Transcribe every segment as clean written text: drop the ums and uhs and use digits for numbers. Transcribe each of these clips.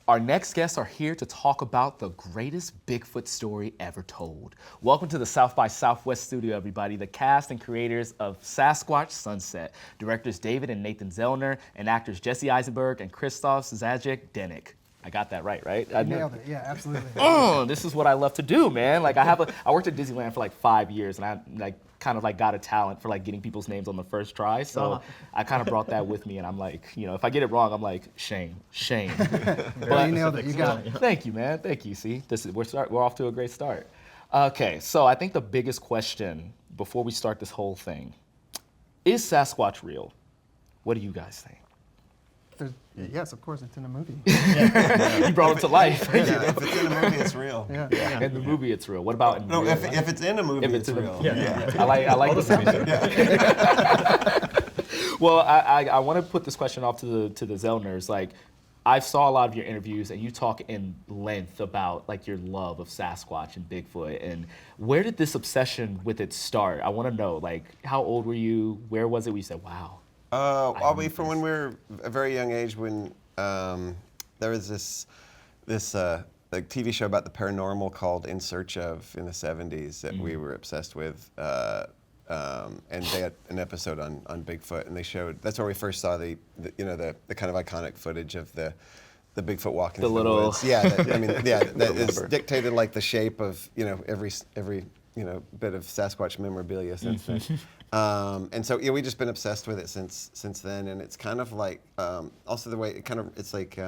Our next guests are here to talk about the greatest Bigfoot story ever told. Welcome to the South by Southwest studio, everybody. The cast and creators of Sasquatch Sunset, directors David and Nathan Zellner, and actors Jesse Eisenberg and Christophe Zajac-Denek. I got that right? You nailed it, yeah, absolutely. This is what I love to do, man. Like I worked at Disneyland for like 5 years, and I kind of got a talent for like getting people's names on the first try. So I kind of brought that with me, and I'm like, if I get it wrong, I'm like, shame. But you nailed it, you got it. Thank you, man. Thank you. See, we're off to a great start. Okay, so I think the biggest question before we start this whole thing is Sasquatch real? What do you guys think? Yes, of course, it's in a movie. You brought it to life. Yeah, if it's in a movie, it's real. Yeah. In the movie, it's real. What about in real life? If it's in a movie, it's real. I like the sound. Well, I want to put this question off to the Zellners. Like, I saw a lot of your interviews, and you talk in length about like your love of Sasquatch and Bigfoot. And where did this obsession with it start? I want to know, like, how old were you? Where was it where you said, wow? From when we were a very young age, when there was this like TV show about the paranormal called In Search Of in the 70s that we were obsessed with, and they had an episode on Bigfoot, and they showed, that's where we first saw the kind of iconic footage of the Bigfoot walking through the woods. That is dictated like the shape of every bit of Sasquatch memorabilia since then. And so we've just been obsessed with it since then, and it's kind of like also the way it's like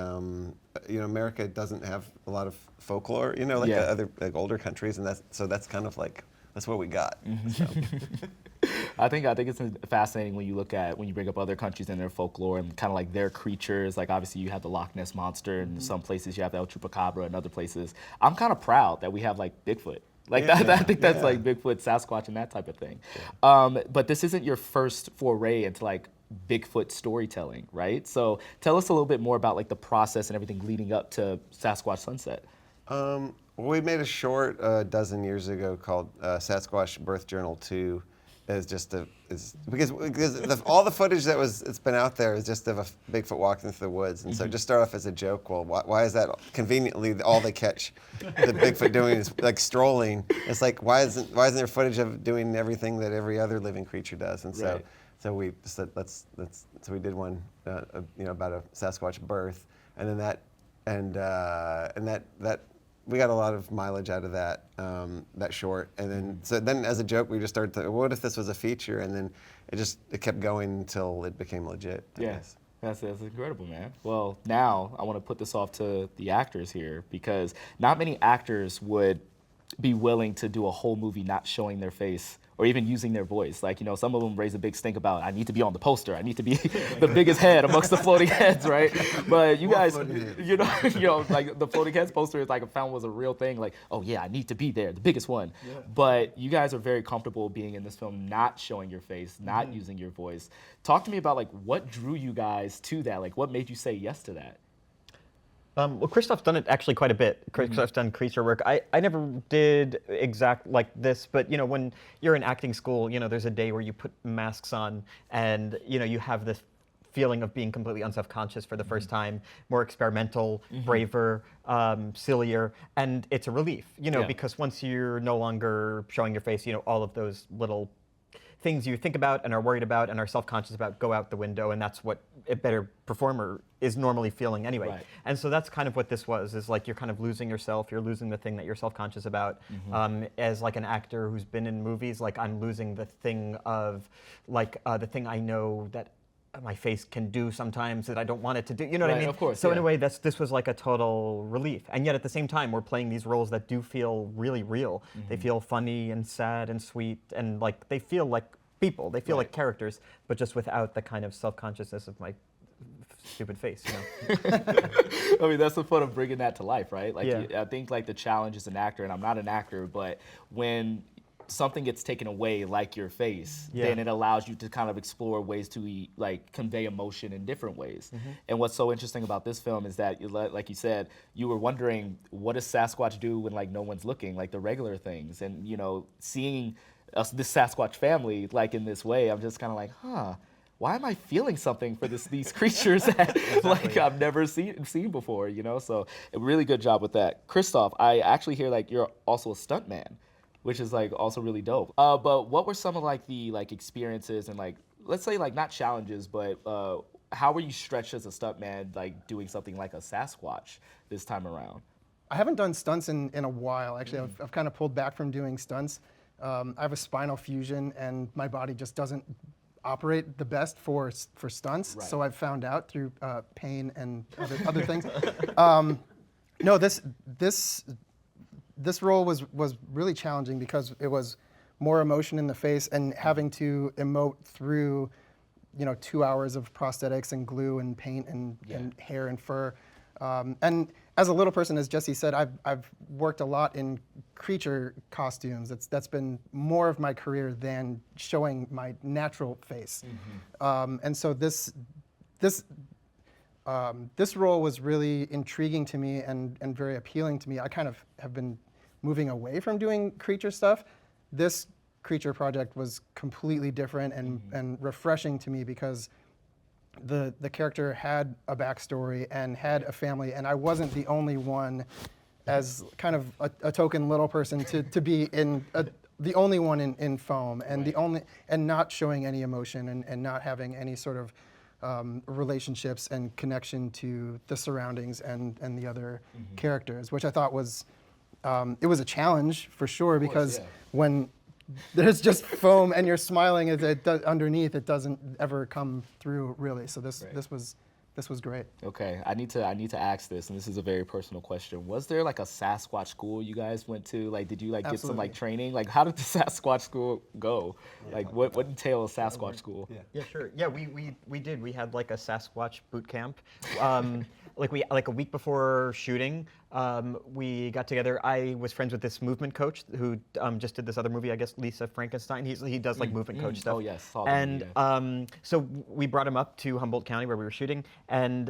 America doesn't have a lot of folklore, other like older countries, and that's kind of like that's what we got. So. I think it's fascinating when you bring up other countries and their folklore and kind of like their creatures. Like obviously you have the Loch Ness monster, and in some places you have the El Chupacabra, and other places I'm kind of proud that we have like Bigfoot. Like that, I think that's like Bigfoot, Sasquatch, and that type of thing. But this isn't your first foray into like Bigfoot storytelling, right? So tell us a little bit more about like the process and everything leading up to Sasquatch Sunset. We made a short a dozen years ago called Sasquatch Birth Journal 2. Because all the footage it's been out there is just of a Bigfoot walking through the woods, and so just start off as a joke. Well, why is that conveniently all they catch the Bigfoot doing is like strolling? It's like why isn't there footage of doing everything that every other living creature does? And so we said so we did one about a Sasquatch birth, and then that we got a lot of mileage out of that short, and then as a joke we just started to, what if this was a feature, and then it kept going until it became legit. Yes, that's incredible, man. Well, now I want to put this off to the actors here, because not many actors would be willing to do a whole movie not showing their face or even using their voice. Like, some of them raise a big stink about, I need to be on the poster, I need to be the biggest head amongst the floating heads, right? But you guys, like the floating heads poster is like I found was a real thing. Like, oh yeah, I need to be there, the biggest one. Yeah. But you guys are very comfortable being in this film, not showing your face, not using your voice. Talk to me about like what drew you guys to that. Like, what made you say yes to that? Well, Christophe's done it actually quite a bit. Christophe's done creature work. I never did exact like this, but when you're in acting school, there's a day where you put masks on, and you have this feeling of being completely unself-conscious for the first time, more experimental, braver, sillier, and it's a relief, because once you're no longer showing your face, all of those little things you think about and are worried about and are self-conscious about go out the window, and that's what a better performer is normally feeling anyway. Right. And so that's kind of what this was, is like you're kind of losing yourself, you're losing the thing that you're self-conscious about. As like an actor who's been in movies, like I'm losing the thing of like the thing I know that my face can do sometimes that I don't want it to do, you know what I mean? Of course. So in a way, this was like a total relief. And yet at the same time, we're playing these roles that do feel really real. They feel funny and sad and sweet, and like they feel like people. They feel like characters, but just without the kind of self-consciousness of my stupid face, I mean, that's the fun of bringing that to life, right? Like, I think like the challenge as an actor, and I'm not an actor, but when something gets taken away, like your face, then it allows you to kind of explore ways to like convey emotion in different ways. And what's so interesting about this film is that, like you said, you were wondering, what does Sasquatch do when like no one's looking, like the regular things, and seeing this Sasquatch family like in this way, I'm just kind of like, why am I feeling something for these creatures that like I've never seen before, you know? So a really good job with that. Christophe, I actually hear like you're also a stuntman, which is like also really dope. But what were some of like the like experiences and like, let's say like not challenges, but how were you stretched as a stuntman, like doing something like a Sasquatch this time around? I haven't done stunts in a while. Actually, I've kind of pulled back from doing stunts. I have a spinal fusion, and my body just doesn't operate the best for stunts. Right. So I've found out through pain and other things. No, this role was really challenging because it was more emotion in the face and having to emote through, 2 hours of prosthetics and glue and paint and hair and fur. And as a little person, as Jesse said, I've worked a lot in creature costumes. That's been more of my career than showing my natural face. And so this role was really intriguing to me and very appealing to me. I kind of have been moving away from doing creature stuff. This creature project was completely different and refreshing to me because the character had a backstory and had a family, and I wasn't the only one as kind of a token little person to be in the only one in foam and and not showing any emotion and not having any sort of relationships and connection to the surroundings and the other characters, which I thought was it was a challenge for sure because when there's just foam and you're smiling underneath, it doesn't ever come through really. So this was great. Okay, I need to ask this, and this is a very personal question. Was there like a Sasquatch school you guys went to? Like, did you like get some like training? Like, how did the Sasquatch school go? Like, what entails a Sasquatch school? Yeah, sure. Yeah, we did. We had like a Sasquatch boot camp. Like a week before shooting, we got together. I was friends with this movement coach who just did this other movie, I guess, Lisa Frankenstein. He does like movement coach stuff. Oh yes, saw and that, so we brought him up to Humboldt County where we were shooting, and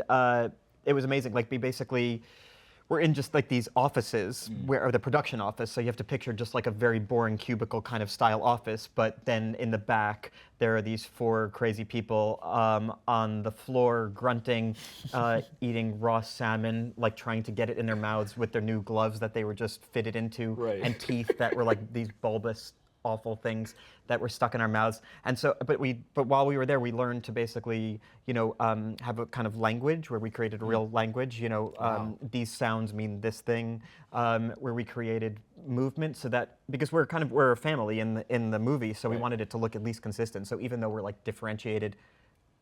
it was amazing. Like we're in just like these offices or the production office. So you have to picture just like a very boring cubicle kind of style office. But then in the back, there are these 4 crazy people on the floor grunting, eating raw salmon, like trying to get it in their mouths with their new gloves that they were just fitted into, and teeth that were like these bulbous, awful things that were stuck in our mouths. And so, but while we were there, we learned to basically, have a kind of language where we created a real language. These sounds mean this thing. Where we created movement, so that because we're a family in the movie, so we wanted it to look at least consistent. So even though we're like differentiated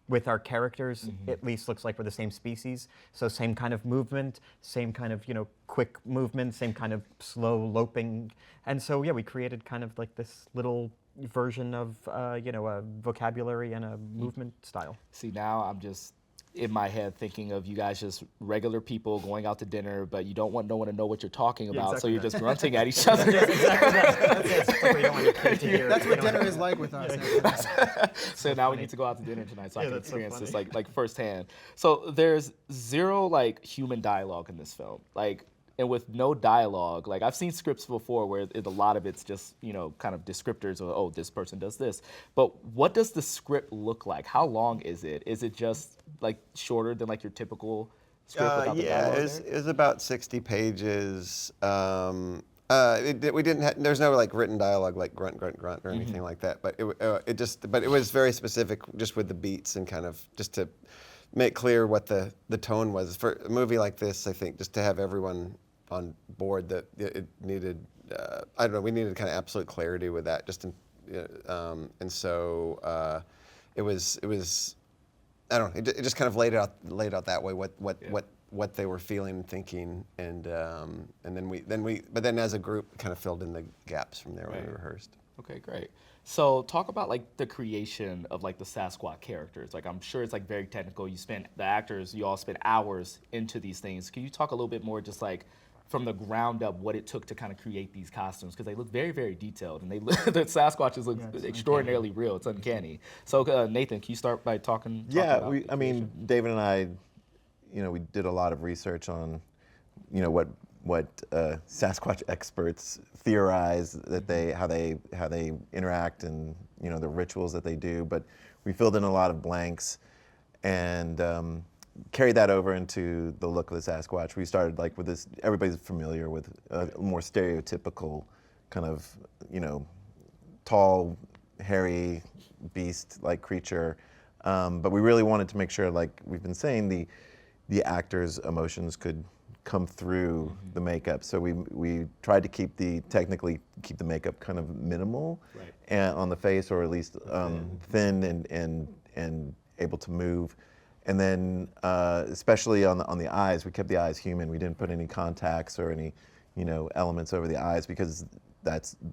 with our characters, at least looks like we're the same species. So same kind of movement, same kind of quick movement, same kind of slow loping. And so we created kind of like this little version of a vocabulary and a movement style. See, now I'm just in my head thinking of you guys just regular people going out to dinner, but you don't want no one to know what you're talking about, so you're just grunting at each other. That's what dinner is like with us. So now we need to go out to dinner tonight so I can experience this like firsthand. So there's zero like human dialogue in this film. And with no dialogue, like I've seen scripts before where a lot of it's just, kind of descriptors of, oh, this person does this. But what does the script look like? How long is it? Is it just like shorter than like your typical script without the dialogue? It's about 60 pages. We didn't. There's no like written dialogue like grunt, grunt, grunt or anything like that. But it was very specific, just with the beats and kind of just to make clear what the tone was for a movie like this. I think just to have everyone on board that it needed. I don't know. We needed kind of absolute clarity with that. And so it was. I don't know. It just kind of laid out that way what they were feeling and thinking, and then as a group kind of filled in the gaps from there when we rehearsed. Okay, great. So talk about like the creation of like the Sasquatch characters. Like I'm sure it's like very technical. You all spend hours into these things. Can you talk a little bit more just like from the ground up what it took to kind of create these costumes? Because they look very, very detailed, and the Sasquatches look extraordinarily real. It's uncanny. So Nathan, can you start by talking about David and I, we did a lot of research on, what Sasquatch experts theorize that how they interact and the rituals that they do. But we filled in a lot of blanks and carried that over into the look of the Sasquatch. We started like with this, everybody's familiar with a more stereotypical kind of, tall, hairy, beast-like creature. But we really wanted to make sure, like we've been saying, the actors' emotions could come through the makeup. So we tried to technically keep the makeup kind of minimal and on the face, or at least thin and able to move. And then especially on the eyes, we kept the eyes human. We didn't put any contacts or any elements over the eyes, because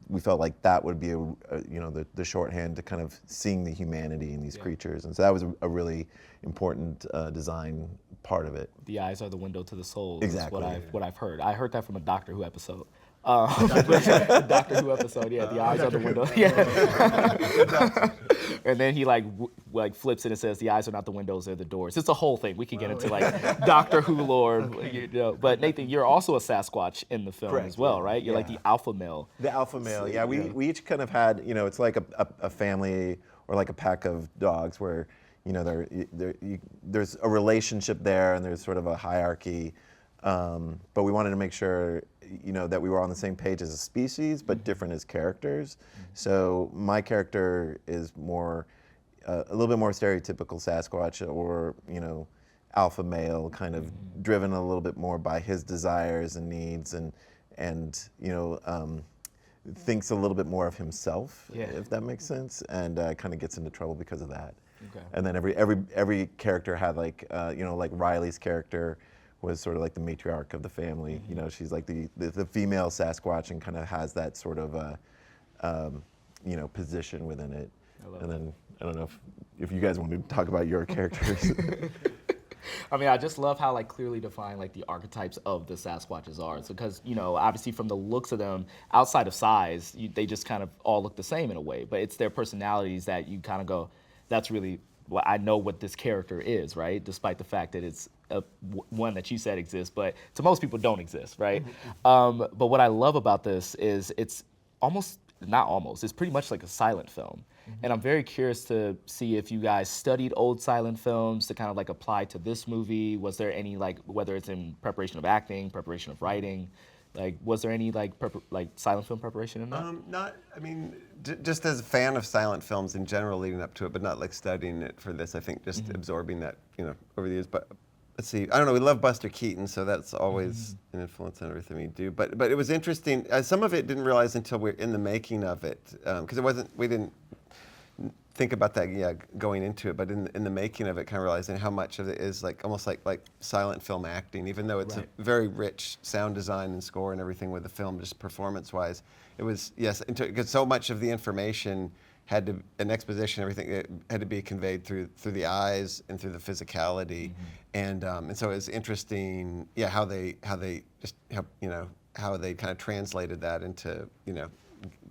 we felt like that would be the shorthand to kind of seeing the humanity in these creatures. And so that was a really important design part of it. The eyes are the window to the soul. Exactly. Is what I've heard. I heard that from a Doctor Who episode. Doctor Who episode, yeah. The eyes are the window. Yeah. And then he like flips it and says, "The eyes are not the windows; they're the doors." It's a whole thing. We can get into like Doctor Who lore. Okay. But Nathan, you're also a Sasquatch in the film as well, right? You're like the alpha male. The alpha male. Yeah. We each kind of had, it's like a family or like a pack of dogs where there's a relationship there and there's sort of a hierarchy. But we wanted to make sure, that we were on the same page as a species, but different as characters. So my character is more, a little bit more stereotypical Sasquatch, or, alpha male, kind of driven a little bit more by his desires and needs, and thinks a little bit more of himself, if that makes sense, and kind of gets into trouble because of that. Okay. And then every character had like, like Riley's character was sort of like the matriarch of the family. She's like the female Sasquatch and kind of has that sort of position within it. And then I don't know if you guys want to talk about your characters. I mean, I just love how like clearly defined like the archetypes of the Sasquatches are. So, because obviously from the looks of them, outside of size, they just kind of all look the same in a way. But it's their personalities that you kind of go, that's really I know what this character is, right? Despite the fact that it's one that you said exists, but to most people don't exist, right? But what I love about this is it's it's pretty much like a silent film. And I'm very curious to see if you guys studied old silent films to kind of like apply to this movie. Was there any like, whether it's in preparation of acting, preparation of writing, like was there any like silent film preparation in that? Just as a fan of silent films in general leading up to it, but not like studying it for this. I think just absorbing that, over the years. But let's see, I don't know, we love Buster Keaton, so that's always an influence on everything we do. But it was interesting. Some of it didn't realize until we're in the making of it, because we didn't think about that going into it, but in the making of it, kind of realizing how much of it is like almost like silent film acting, even though it's a very rich sound design and score and everything with the film, just performance-wise. It was, because so much of the information an exposition, everything it had to be conveyed through the eyes and through the physicality, and so it's interesting, how they kind of translated that into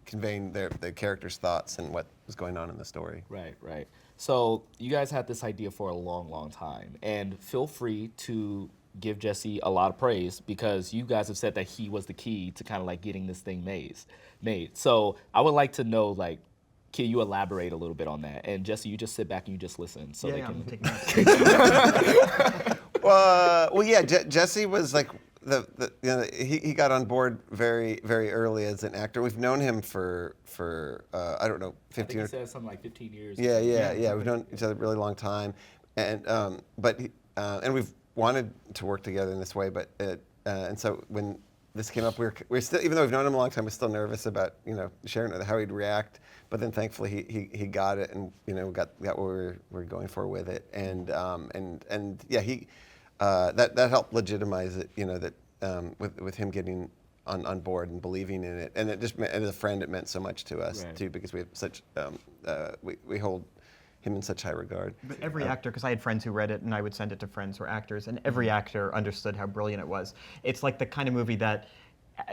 conveying the characters' thoughts and what was going on in the story. Right. So you guys had this idea for a long, long time, and feel free to give Jesse a lot of praise because you guys have said that he was the key to kind of like getting this thing made. So I would like to know, like, can you elaborate a little bit on that? And Jesse, you just sit back and you just listen. So they can. Jesse was like he got on board very, very early as an actor. We've known him for I don't know, 15 I think he said something like 15 years. Yeah. We've known each other a really long time, and we've wanted to work together in this way. But and so when this came up, we're still, even though we've known him a long time, we're still nervous about sharing how he'd react. But then thankfully he got it, and got what we're going for with it, and he that helped legitimize it, with him getting on board and believing in it, and it just and as a friend it meant so much to us too, because we have such we hold him in such high regard. But every actor, because I had friends who read it and I would send it to friends who were actors, and every actor understood how brilliant it was. It's like the kind of movie that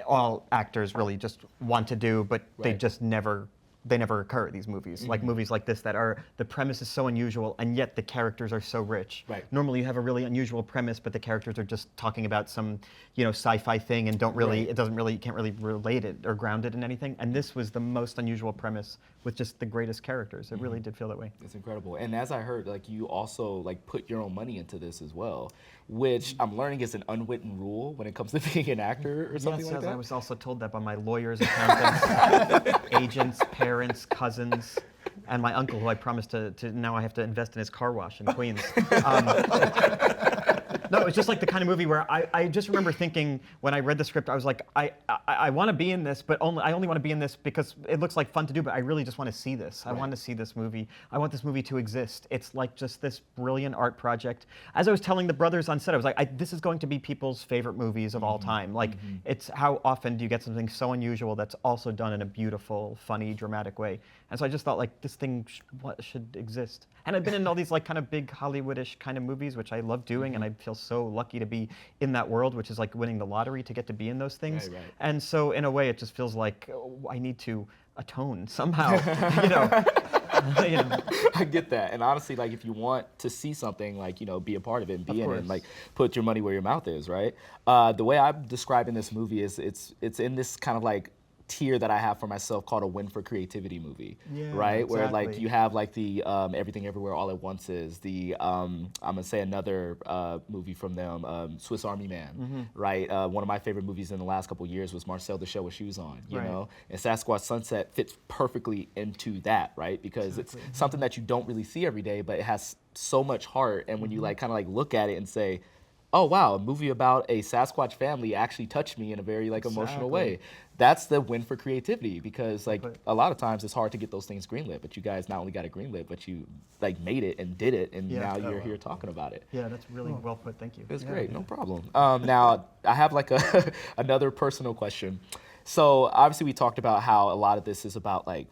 all actors really just want to do, but they just never they never occur, these movies. Like movies like this that are, the premise is so unusual and yet the characters are so rich. Right. Normally you have a really unusual premise, but the characters are just talking about some, sci-fi thing and don't really, it doesn't really, you can't really relate it or ground it in anything. And this was the most unusual premise with just the greatest characters. It really did feel that way. It's incredible. And as I heard, like you also like put your own money into this as well, which I'm learning is an unwritten rule when it comes to being an actor or something like Yes, that. I was also told that by my lawyers, accountants, agents, parents, cousins, and my uncle, who I promised to now I have to invest in his car wash in Queens. No, it's just like the kind of movie where I just remember thinking when I read the script, I was like, I want to be in this, but I only want to be in this because it looks like fun to do, but I really just want to see this. I want to see this movie. I want this movie to exist. It's like just this brilliant art project. As I was telling the brothers on set, I was like, this is going to be people's favorite movies of all time. Like, it's how often do you get something so unusual that's also done in a beautiful, funny, dramatic way. And so I just thought like this thing should exist. And I've been in all these like kind of big Hollywoodish kind of movies, which I love doing, and I feel so lucky to be in that world, which is like winning the lottery to get to be in those things. Right. And so in a way, it just feels like I need to atone somehow. I get that. And honestly, like if you want to see something, like, be a part of it and be in it and like put your money where your mouth is, right? The way I'm describing this movie is it's in this kind of like tier that I have for myself called a win for creativity movie, right? Where like you have like the Everything Everywhere All at Once is the I'm gonna say another movie from them, Swiss Army Man, right? One of my favorite movies in the last couple years was Marcel the Shell with Shoes On, you know, and Sasquatch Sunset fits perfectly into that, right? Because it's something that you don't really see every day, but it has so much heart, and when you like kind of like look at it and say, oh wow, a movie about a Sasquatch family actually touched me in a very like emotional way. That's the win for creativity, because like a lot of times it's hard to get those things greenlit, but you guys not only got it greenlit, but you like made it and did it, and now you're here talking about it. Yeah, that's really well put. Thank you. It's great, no problem. Now I have like another personal question. So obviously we talked about how a lot of this is about like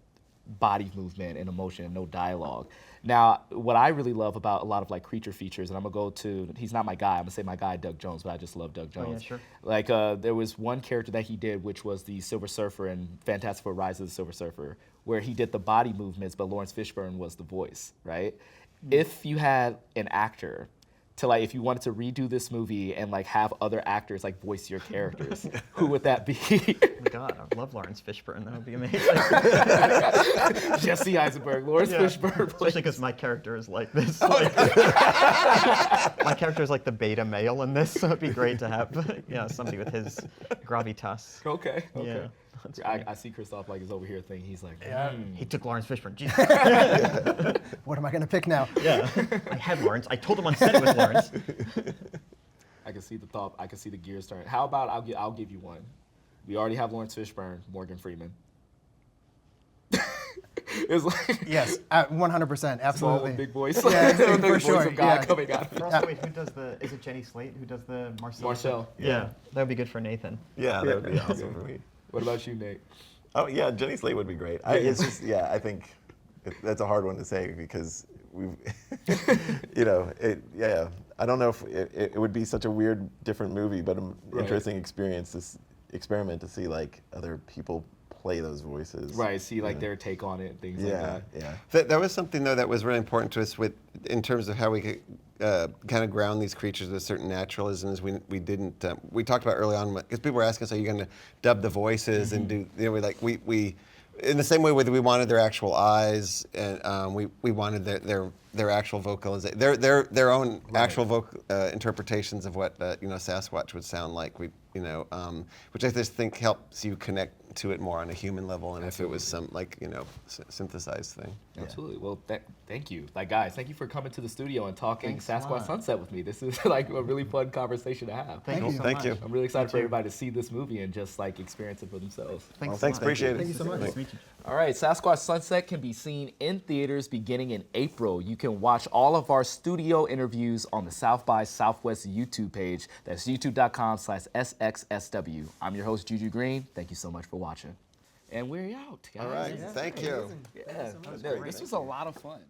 body movement and emotion and no dialogue. Now, what I really love about a lot of like creature features, and I'm gonna go to, he's not my guy, I'm gonna say my guy, Doug Jones, but I just love Doug Jones. Oh, yeah, sure. Like there was one character that he did, which was the Silver Surfer in Fantastic Four: Rise of the Silver Surfer, where he did the body movements, but Lawrence Fishburne was the voice, right? If you had an actor to like, if you wanted to redo this movie and like have other actors like voice your characters, who would that be? Oh my God, I love Lawrence Fishburne. That would be amazing. Jesse Eisenberg, Lawrence Fishburne. Especially because my character is like this. Like, my character is like the beta male in this, so it'd be great to have somebody with his gravitas. Okay. Yeah. I see Christophe like is over here thinking, he's like, He took Lawrence Fishburne. Jesus. What am I going to pick now? Yeah. I had Lawrence. I told him on set it was Lawrence. I can see the thought. I can see the gears turn. How about I'll give you one. We already have Lawrence Fishburne, Morgan Freeman. It's like Yes, 100%, absolutely. big voice. Yeah, The for voice sure. of God coming out. Wait, who does the? Is it Jenny Slate who does the Marcel? Marcel. Yeah, that would be good for Nathan. Yeah, that would be awesome for me. What about you, Nate? Oh yeah, Jenny Slate would be great. It's just I think that's a hard one to say because we've, I don't know if it would be such a weird, different movie, but an interesting experience, this experiment to see like other people play those voices. Right, see like their take on it, things like that. Yeah. There was something though that was really important to us in terms of how we could kind of ground these creatures with certain naturalisms. We didn't. We talked about early on because people were asking us, "Are you going to dub the voices and do?" We in the same way we wanted their actual eyes, and we wanted their actual vocalization, their own actual vocal interpretations of what Sasquatch would sound like. Which I just think helps you connect to it more on a human level, and if it was some synthesized thing. Absolutely. Well, thank you. Like guys, thank you for coming to the studio and talking Thanks a Sasquatch lot. Sunset with me. This is like a really fun conversation to have. Thank you so Thank much. you. I'm really excited for everybody to see this movie and just like experience it for themselves. Thanks. Thanks, appreciate it. Thank you so much. Nice to meet you. All right, Sasquatch Sunset can be seen in theaters beginning in April. You can watch all of our studio interviews on the South by Southwest YouTube page. That's youtube.com/SXSW. I'm your host, Juju Green. Thank you so much for watching. And we're out, guys. All right, thank you. Yeah, this was a lot of fun.